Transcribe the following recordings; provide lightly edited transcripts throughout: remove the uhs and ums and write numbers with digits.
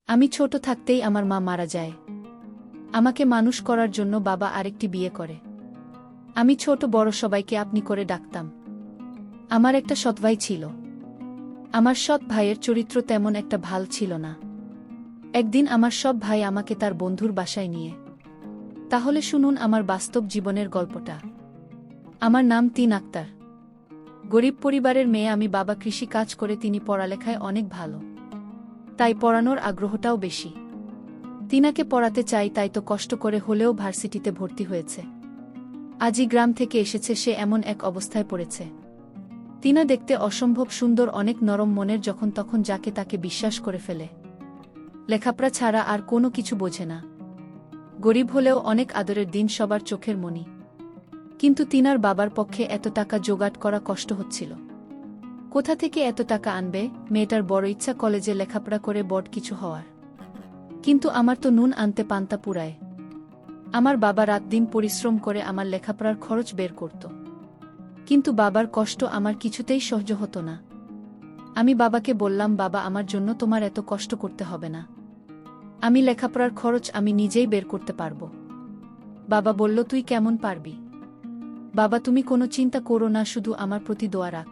আমি ছোট থাকতেই আমার মা মারা যায়। আমাকে মানুষ করার জন্য বাবা আরেকটি বিয়ে করে। আমি ছোট বড় সবাইকে আপনি করে ডাকতাম। আমার একটা সৎ ভাই ছিল। আমার সৎ ভাইয়ের চরিত্র তেমন একটা ভাল ছিল না। একদিন আমার সব ভাই আমাকে তার বন্ধুর বাসায় নিয়ে। তাহলে শুনুন আমার বাস্তব জীবনের গল্পটা। আমার নাম তিন আক্তার। গরিব পরিবারের মেয়ে আমি। বাবা কৃষি কাজ করে, তিনি পড়ালেখায় অনেক ভালো, তাই পড়ানোর আগ্রহটাও বেশি। তিনাকে পড়াতে চাই, তাই তো কষ্ট করে হলেও ভার্সিটিতে ভর্তি হয়েছে। আজই গ্রাম থেকে এসেছে সে, এমন এক অবস্থায় পড়েছে। তিনা দেখতে অসম্ভব সুন্দর, অনেক নরম মনের, যখন তখন যাকে তাকে বিশ্বাস করে ফেলে। লেখাপড়া ছাড়া আর কোনো কিছু বোঝে না। গরিব হলেও অনেক আদরের, দিন সবার চোখের মণি। কিন্তু তিনার বাবার পক্ষে এত টাকা জোগাড় করা কষ্ট হচ্ছিল। কোথা থেকে এত টাকা আনবে? মেয়েটার বড় ইচ্ছা কলেজে লেখাপড়া করে বড় কিছু হওয়ার। কিন্তু আমার তো নুন আনতে পান্তা পুরায়। আমার বাবা রাত দিন পরিশ্রম করে আমার লেখাপড়ার খরচ বের করত। কিন্তু বাবার কষ্ট আমার কিছুতেই সহ্য হতো না। আমি বাবাকে বললাম, বাবা, আমার জন্য তোমার এত কষ্ট করতে হবে না। আমি লেখাপড়ার খরচ আমি নিজেই বের করতে পারব। বাবা বলল, তুই কেমন পারবি? বাবা, তুমি কোনো চিন্তা করো না, শুধু আমার প্রতি দোয়া রাখ।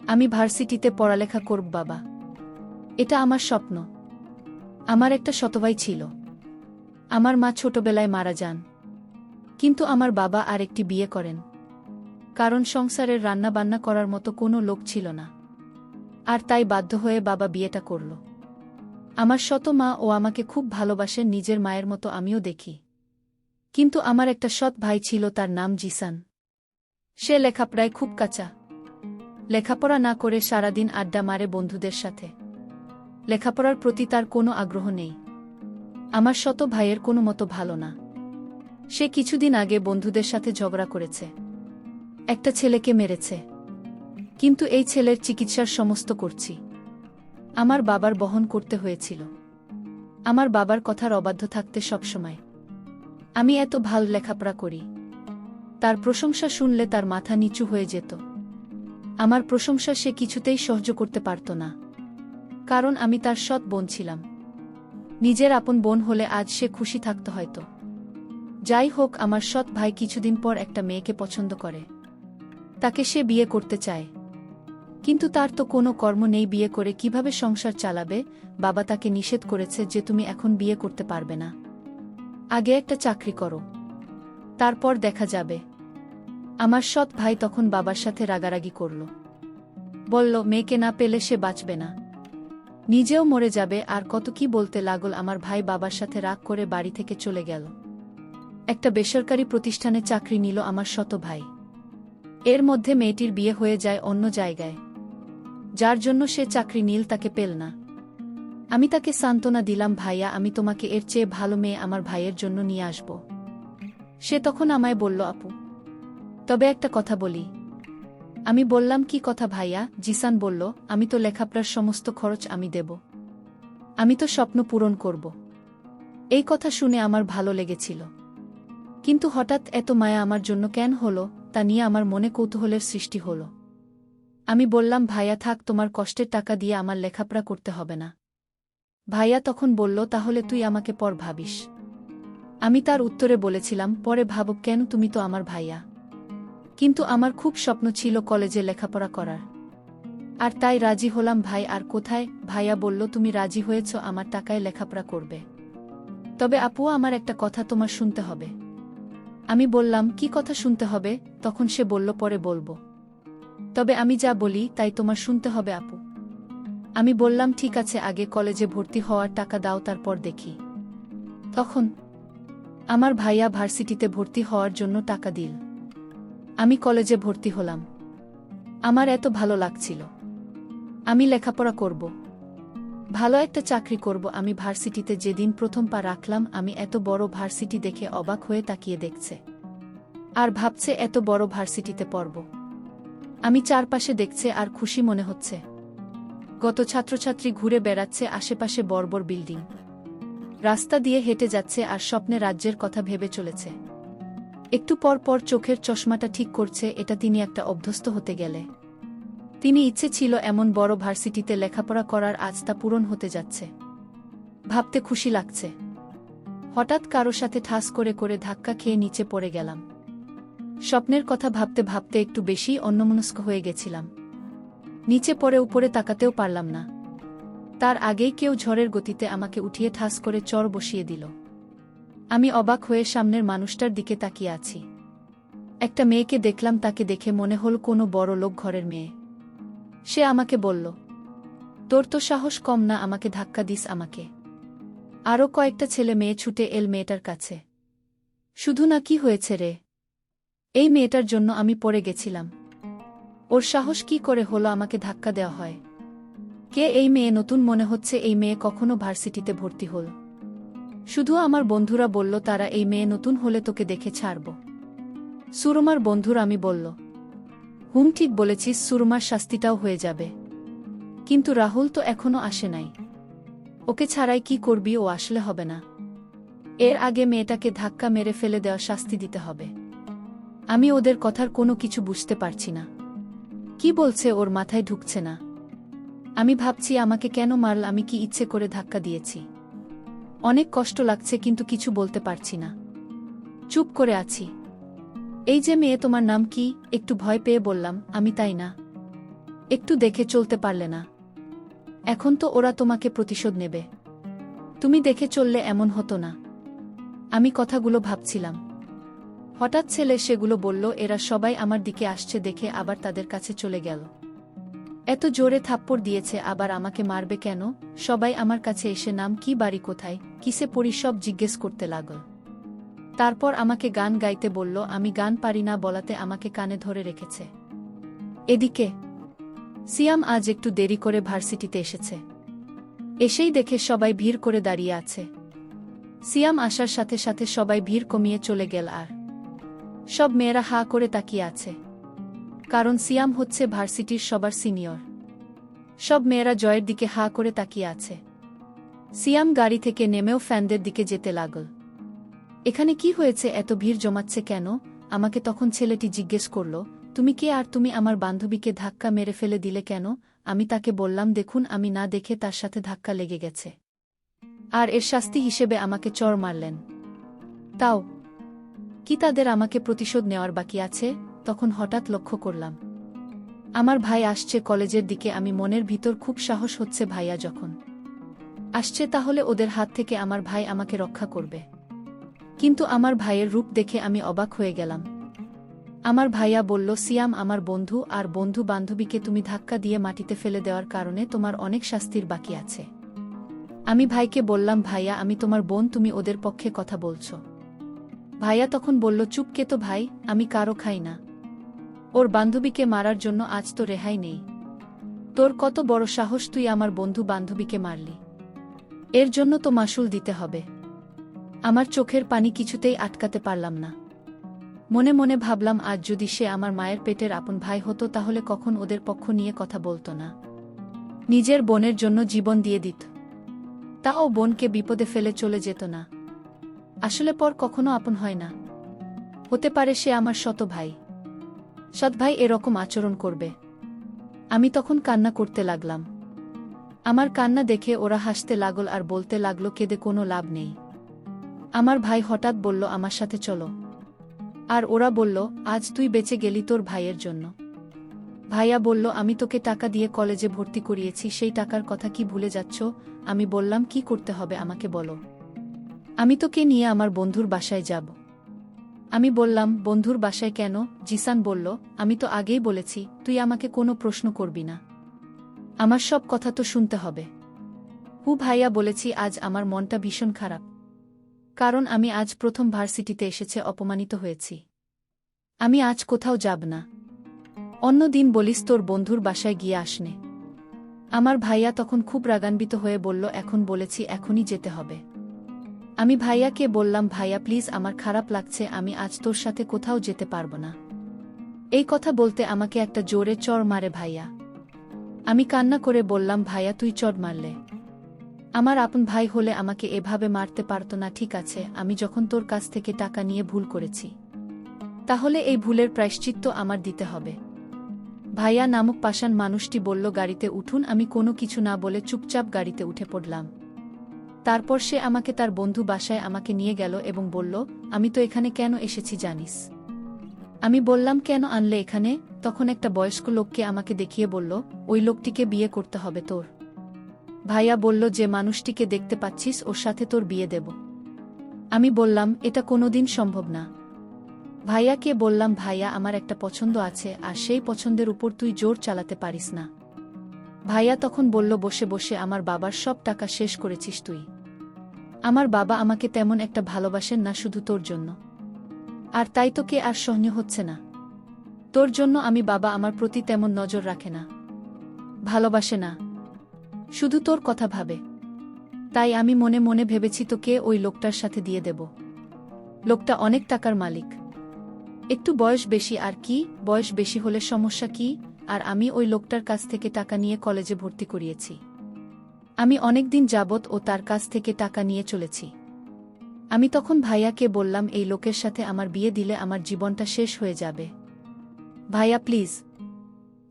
আমি ভার্সিটিতে পড়ালেখা করব বাবা। এটা আমার স্বপ্ন। আমার একটা সতভাই ছিল। আমার মা ছোটবেলায় মারা যান। কিন্তু আমার বাবা আরেকটি বিয়ে করেন। কারণ সংসারের রান্নাবান্না করার মতো কোনো লোক ছিল না। আর তাই বাধ্য হয়ে বাবা বিয়েটা করল। আমার সৎ মা ও আমাকে খুব ভালোবাসেন, নিজের মায়ের মতো আমিও দেখি। কিন্তু আমার একটা সৎ ভাই ছিল, তার নাম জিসান। সে লেখাপড়ায় খুব কাঁচা। লেখাপড়া না করে সারাদিন আড্ডা মারে বন্ধুদের সাথে। লেখাপড়ার প্রতি তার কোনো আগ্রহ নেই। আমার সৎ ভাইয়ের কোনো মতো ভালো না। সে কিছুদিন আগে বন্ধুদের সাথে ঝগড়া করেছে, একটা ছেলেকে মেরেছে। কিন্তু এই ছেলের চিকিৎসার সমস্ত করছি আমার বাবার বহন করতে হয়েছিল। আমার বাবার কথার অবাধ্য থাকতে সবসময়। আমি এত ভালো লেখাপড়া করি, তার প্রশংসা শুনলে তার মাথা নিচু হয়ে যেত। আমার প্রশংসা সে কিছুতেই সহ্য করতে পারত না, কারণ আমি তার সৎ বোন ছিলাম। নিজের আপন বোন হলে আজ সে খুশি থাকত হয়তো। যাই হোক, আমার সৎ ভাই কিছুদিন পর একটা মেয়েকে পছন্দ করে। তাকে সে বিয়ে করতে চায়। কিন্তু তার তো কোনো কর্ম নেই, বিয়ে করে কিভাবে সংসার চালাবে? বাবা তাকে নিষেধ করেছে যে তুমি এখন বিয়ে করতে পারবে না, আগে একটা চাকরি করো, তারপর দেখা যাবে। আমার সৎ ভাই তখন বাবার সাথে রাগারাগি করল। বলল, মেয়েকে না পেলে সে বাঁচবে না, নিজেও মরে যাবে। আর কত কি বলতে লাগল। আমার ভাই বাবার সাথে রাগ করে বাড়ি থেকে চলে গেল। একটা বেসরকারি প্রতিষ্ঠানে চাকরি নিল আমার সৎ ভাই। এর মধ্যে মেয়েটির বিয়ে হয়ে যায় অন্য জায়গায়, যার জন্য সে চাকরি নিল তাকে পেল না। আমি তাকে সান্ত্বনা দিলাম, ভাইয়া, আমি তোমাকে এর চেয়ে ভালো মেয়ে আমার ভাইয়ের জন্য নিয়ে আসব। সে তখন আমায় বলল, আপু, তবে একটা কথা বলি। আমি বললাম, কি কথা ভাইয়া? জিসান বলল, আমি তো লেখাপড়ার সমস্ত খরচ আমি দেব। আমি তো স্বপ্ন পূরণ করব। এই কথা শুনে আমার ভালো লেগেছিল। কিন্তু হঠাৎ এত মায়া আমার জন্য কেন হলো, তা নিয়ে আমার মনে কৌতূহলের সৃষ্টি হল। আমি বললাম, ভাইয়া থাক, তোমার কষ্টের টাকা দিয়ে আমার লেখাপড়া করতে হবে না। ভাইয়া তখন বলল, তাহলে তুই আমাকে পর ভাবিস। আমি তার উত্তরে বলেছিলাম, পরে ভাবব কেন, তুমি তো আমার ভাইয়া। কিন্তু আমার খুব স্বপ্ন ছিল কলেজে লেখাপড়া করার, আর তাই রাজি হলাম। ভাই, আর কোথায়? ভাইয়া বলল, তুমি রাজি হয়েছ, আমার টাকায় লেখাপড়া করবে। তবে আপু, আমার একটা কথা তোমার শুনতে হবে। আমি বললাম, কি কথা শুনতে হবে? তখন সে বলল, পরে বলবো। তবে আমি যা বলি তাই তোমার শুনতে হবে আপু। আমি বললাম, ঠিক আছে, আগে কলেজে ভর্তি হওয়ার টাকা দাও, তারপর দেখি। তখন আমার ভাইয়া ভার্সিটিতে ভর্তি হওয়ার জন্য টাকা দিল। আমি কলেজে ভর্তি হলাম। আমার এত ভালো লাগছিল। আমি লেখাপড়া করব, ভালো একটা চাকরি করব। আমি ভার্সিটিতে যেদিন প্রথম পা রাখলাম, আমি এত বড় ভার্সিটি দেখে অবাক হয়ে তাকিয়ে দেখছে, আর ভাবছে এত বড় ভার্সিটিতে পড়ব। আমি চারপাশে দেখছে আর খুশি মনে হচ্ছে। গত ছাত্রছাত্রী ঘুরে বেড়াচ্ছে, আশেপাশে বড় বড় বিল্ডিং, রাস্তা দিয়ে হেঁটে যাচ্ছে আর স্বপ্নে রাজ্যের কথা ভেবে চলেছে। একটু পর পর চোখের চশমাটা ঠিক করছে, এটা তিনি একটা অভ্যস্ত হতে গেলে। তিনি ইচ্ছে ছিল এমন বড় ভার্সিটিতে লেখাপড়া করার, আজ তা পূরণ হতে যাচ্ছে। ভাবতে খুশি লাগছে। হঠাৎ কারো সাথে ঠাস করে করে ধাক্কা খেয়ে নিচে পড়ে গেলাম। স্বপ্নের কথা ভাবতে ভাবতে একটু বেশি অন্যমনস্ক হয়ে গেছিলাম। নিচে পড়ে উপরে তাকাতেও পারলাম না। তার আগেই কেউ ঝড়ের গতিতে আমাকে উঠিয়ে ঠাস করে চর বসিয়ে দিল। আমি অবাক হয়ে সামনের মানুষটার দিকে তাকিয়ে আছি। একটা মেয়েকে দেখলাম, তাকে দেখে মনে হল কোনো বড় লোক ঘরের মেয়ে। সে আমাকে বলল, তোর তো সাহস কম না, আমাকে ধাক্কা দিস আমাকে। আরও কয়েকটা ছেলে মেয়ে ছুটে এল মেয়েটার কাছে। শুধু না, কি হয়েছে রে? এই মেয়েটার জন্য আমি পড়ে গেছিলাম। ওর সাহস কি করে হলো আমাকে ধাক্কা দেওয়া হয়? কে এই মেয়ে? নতুন মনে হচ্ছে এই মেয়ে কখনো ভার্সিটিতে ভর্তি হল। শুধু আমার বন্ধুরা বলল তারা এই মেয়ে নতুন হলে তোকে দেখে ছাড়ব। সুরমার বন্ধুর আমি বলল, হুম ঠিক বলেছিস, সুরমার শাস্তিটাও হয়ে যাবে। কিন্তু রাহুল তো এখনো আসে নাই। ওকে ছাড়াই কি করবি? ও আসলে হবে না। এর আগে মেয়েটাকে ধাক্কা মেরে ফেলে দেওয়া শাস্তি দিতে হবে। আমি ওদের কথার কোনো কিছু বুঝতে পারছি না। কি বলছে ওর মাথায় ঢুকছে না। আমি ভাবছি আমাকে কেন মারল? আমি কি ইচ্ছে করে ধাক্কা দিয়েছি? অনেক কষ্ট লাগছে কিন্তু কিছু বলতে পারছি না। চুপ করে আছি। এই যে মেয়ে, তোমার নাম কি? একটু ভয় পেয়ে বললাম, আমি। তাই না? একটু দেখে চলতে পারলে না? এখন তো ওরা তোমাকে প্রতিশোধ নেবে। তুমি দেখে চললে এমন হতো না। আমি কথাগুলো ভাবছিলাম। হঠাৎ ছেলে সেগুলো বলল, এরা সবাই আমার দিকে আসছে দেখে আবার তাদের কাছে চলে গেল। এত জোরে থাপ্পড় দিয়েছে, আবার আমাকে মারবে কেন? সবাই আমার কাছে এসে নাম কি, বাড়ি কোথায়, কিসে পড়ি সব জিজ্ঞেস করতে লাগল। তারপর আমাকে গান গাইতে বলল। আমি গান পারি না বলাতে আমাকে কানে ধরে রেখেছে। এদিকে সিয়াম আজ একটু দেরি করে ভার্সিটিতে এসেছে। এসেই দেখে সবাই ভিড় করে দাঁড়িয়ে আছে। সিয়াম আসার সাথে সাথে সবাই ভিড় কমিয়ে চলে গেল, আর সব মেয়েরা হা করে তাকিয়ে আছে। কারণ সিয়াম হচ্ছে ভার্সিটির সবার সিনিয়র। সব মেয়েরা জয়ের দিকে হা করে তাকিয়ে আছে। সিয়াম গাড়ি থেকে নেমেও ফ্যানদের দিকে যেতে লাগল। এখানে কি হয়েছে? এত ভিড় জমাচ্ছে কেন? আমাকে তখন ছেলেটি জিজ্ঞেস করল, তুমি কে আর তুমি আমার বান্ধবীকে ধাক্কা মেরে ফেলে দিলে কেন? আমি তাকে বললাম, দেখুন আমি না দেখে তার সাথে ধাক্কা লেগে গেছে, আর এর শাস্তি হিসেবে আমাকে চড় মারলেন। তাও কি তাদের আমাকে প্রতিশোধ নেওয়ার বাকি আছে? তখন হঠাৎ লক্ষ্য করলাম আমার ভাই আসছে কলেজের দিকে। আমি মনের ভিতর খুব সাহস হচ্ছে, ভাইয়া যখন আসছে তাহলে ওদের হাত থেকে আমার ভাই আমাকে রক্ষা করবে। কিন্তু আমার ভাইয়ের রূপ দেখে আমি অবাক হয়ে গেলাম। আমার ভাইয়া বলল, সিয়াম আমার বন্ধু, আর বন্ধু বান্ধবীকে তুমি ধাক্কা দিয়ে মাটিতে ফেলে দেওয়ার কারণে তোমার অনেক শাস্তির বাকি আছে। আমি ভাইকে বললাম, ভাইয়া আমি তোমার বোন, তুমি ওদের পক্ষে কথা বলছো। ভাইয়া তখন বলল, চুপ কে তো ভাই, আমি কারো খাই না। ওর বান্ধবীকে মারার জন্য আজ তো রেহাই নেই। তোর কত বড় সাহস, তুই আমার বন্ধু বান্ধবীকে মারলি? এর জন্য তো মাসুল দিতে হবে। আমার চোখের পানি কিছুতেই আটকাতে পারলাম না। মনে মনে ভাবলাম, আজ যদি সে আমার মায়ের পেটের আপন ভাই হতো তাহলে কখন ওদের পক্ষ নিয়ে কথা বলতো না, নিজের বোনের জন্য জীবন দিয়ে দিত। তাও বোনকে বিপদে ফেলে চলে যেত না। আসলে পর কখনো আপন হয় না। হতে পারে সে আমার শত ভাই। সৎ ভাই এরকম আচরণ করবে? আমি তখন কান্না করতে লাগলাম। আমার কান্না দেখে ওরা হাসতে লাগল আর বলতে লাগলো, কেঁদে কোনো লাভ নেই। আমার ভাই হঠাৎ বলল, আমার সাথে চলো। আর ওরা বলল, আজ তুই বেঁচে গেলি তোর ভাইয়ের জন্য। ভাইয়া বলল, আমি তোকে টাকা দিয়ে কলেজে ভর্তি করিয়েছি, সেই টাকার কথা কি ভুলে যাচ্ছ? আমি বললাম, কি করতে হবে আমাকে বলো। আমি তোকে নিয়ে আমার বন্ধুর বাসায় যাব। আমি বললাম, বন্ধুর বাসায় কেন? জিসান বলল, আমি তো আগেই বলেছি তুই আমাকে কোনো প্রশ্ন করবি না, আমার সব কথা তো শুনতে হবে। ভাইয়া বলেছি, আজ আমার মনটা ভীষণ খারাপ। কারণ আমি আজ প্রথম ভার্সিটিতে এসেছে অপমানিত হয়েছি। আমি আজ কোথাও যাব না। অন্য দিন বলিস তোর বন্ধুর বাসায় গিয়ে আসনে। আমার ভাইয়া তখন খুব রাগান্বিত হয়ে বলল, এখন বলেছি এখনই যেতে হবে। আমি ভাইয়াকে বললাম, ভাইয়া প্লিজ, আমার খারাপ লাগছে, আমি আজ তোর সাথে কোথাও যেতে পারবো না। এই কথা বলতে আমাকে একটা জোরে চড় মারে ভাইয়া। আমি কান্না করে বললাম, ভাইয়া তুই চড় মারলে? আমার আপন ভাই হলে আমাকে এভাবে মারতে পারতো না। ঠিক আছে, আমি যখন তোর কাছ থেকে টাকা নিয়ে ভুল করেছি তাহলে এই ভুলের প্রায়শ্চিত্ত আমার দিতে হবে। ভাইয়া নামক পাষাণ মানুষটি বলল, গাড়িতে উঠুন। আমি কোনো কিছু না বলে চুপচাপ গাড়িতে উঠে পড়লাম। তারপর সে আমাকে তার বন্ধু বাসায় আমাকে নিয়ে গেল এবং বলল, আমি তো এখানে কেন এসেছি জানিস? আমি বললাম, কেন আনলে এখানে? তখন একটা বয়স্ক লোককে আমাকে দেখিয়ে বলল, ওই লোকটিকে বিয়ে করতে হবে তোর। ভাইয়া বলল, যে মানুষটিকে দেখতে পাচ্ছিস ওর সাথে তোর বিয়ে দেব। আমি বললাম, এটা কোনোদিন সম্ভব না। ভাইয়াকে বললাম, ভাইয়া আমার একটা পছন্দ আছে, আর সেই পছন্দের উপর তুই জোর চালাতে পারিস না। ভাইয়া তখন বলল, বসে বসে আমার বাবার সব টাকা শেষ করেছিস তুই। আমার বাবা আমাকে তেমন একটা ভালোবাসেন না, শুধু তোর জন্য। আর তাই তোকে আর সহ্য হচ্ছে না। তোর জন্য আমি বাবা আমার প্রতি তেমন নজর রাখে না, ভালোবাসে না, শুধু তোর কথা ভাবে। তাই আমি মনে মনে ভেবেছি তোকে ওই লোকটার সাথে দিয়ে দেব। লোকটা অনেক টাকার মালিক, একটু বয়স বেশি। আর কি, বয়স বেশি হলে সমস্যা কি? আর আমি ওই লোকটার কাছ থেকে টাকা নিয়ে কলেজে ভর্তি করিয়েছি। আমি অনেক দিন যাবৎ ও তার কাছ থেকে টাকা নিয়ে চলেছি। আমি তখন ভাইয়াকে বললাম, এই লোকের সাথে আমার বিয়ে দিলে আমার জীবনটা শেষ হয়ে যাবে। ভাইয়া প্লিজ।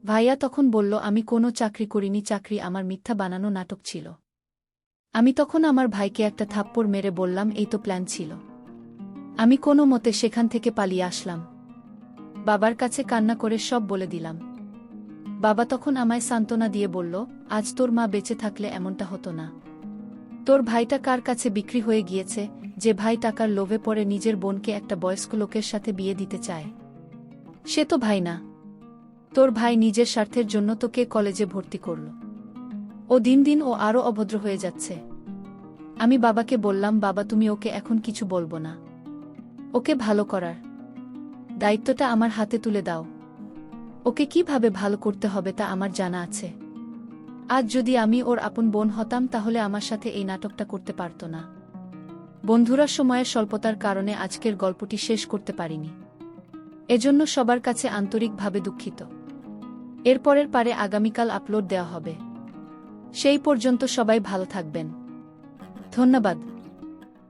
ভাইয়া তখন বলল, আমি কোনো চাকরি করিনি, চাকরি আমার মিথ্যা বানানো নাটক ছিল। আমি তখন আমার ভাইকে একটা থাপ্পড় মেরে বললাম, এই তো প্ল্যান ছিল। আমি কোনো মতে সেখান থেকে পালিয়ে আসলাম। বাবার কাছে কান্না করে সব বলে দিলাম। বাবা তখন আমায় সান্ত্বনা দিয়ে বলল, আজ তোর মা বেঁচে থাকলে এমনটা হতো না। তোর ভাইটা কার কাছে বিক্রি হয়ে গিয়েছে, যে ভাই টাকার লোভে পড়ে নিজের বোনকে একটা বয়স্ক লোকের সাথে বিয়ে দিতে চায়। সে তো ভাই না। তোর ভাই নিজের স্বার্থের জন্য তোকে কলেজে ভর্তি করল। ও দিন দিন ও আরও অভদ্র হয়ে যাচ্ছে। আমি বাবাকে বললাম, বাবা তুমি ওকে এখন কিছু বলবো না। ওকে ভালো করার দায়িত্বটা আমার হাতে তুলে দাও। ওকে কিভাবে ভালো করতে হবে তা আমার জানা আছে। আজ যদি আমি ওর আপন বোন হতাম তাহলে আমার সাথে এই নাটকটা করতে পারত না। বন্ধুরা, সময়ের স্বল্পতার কারণে আজকের গল্পটি শেষ করতে পারিনি। এজন্য সবার কাছে আন্তরিকভাবে দুঃখিত। এরপরের পারে আগামীকাল আপলোড দেওয়া হবে। সেই পর্যন্ত সবাই ভালো থাকবেন। ধন্যবাদ।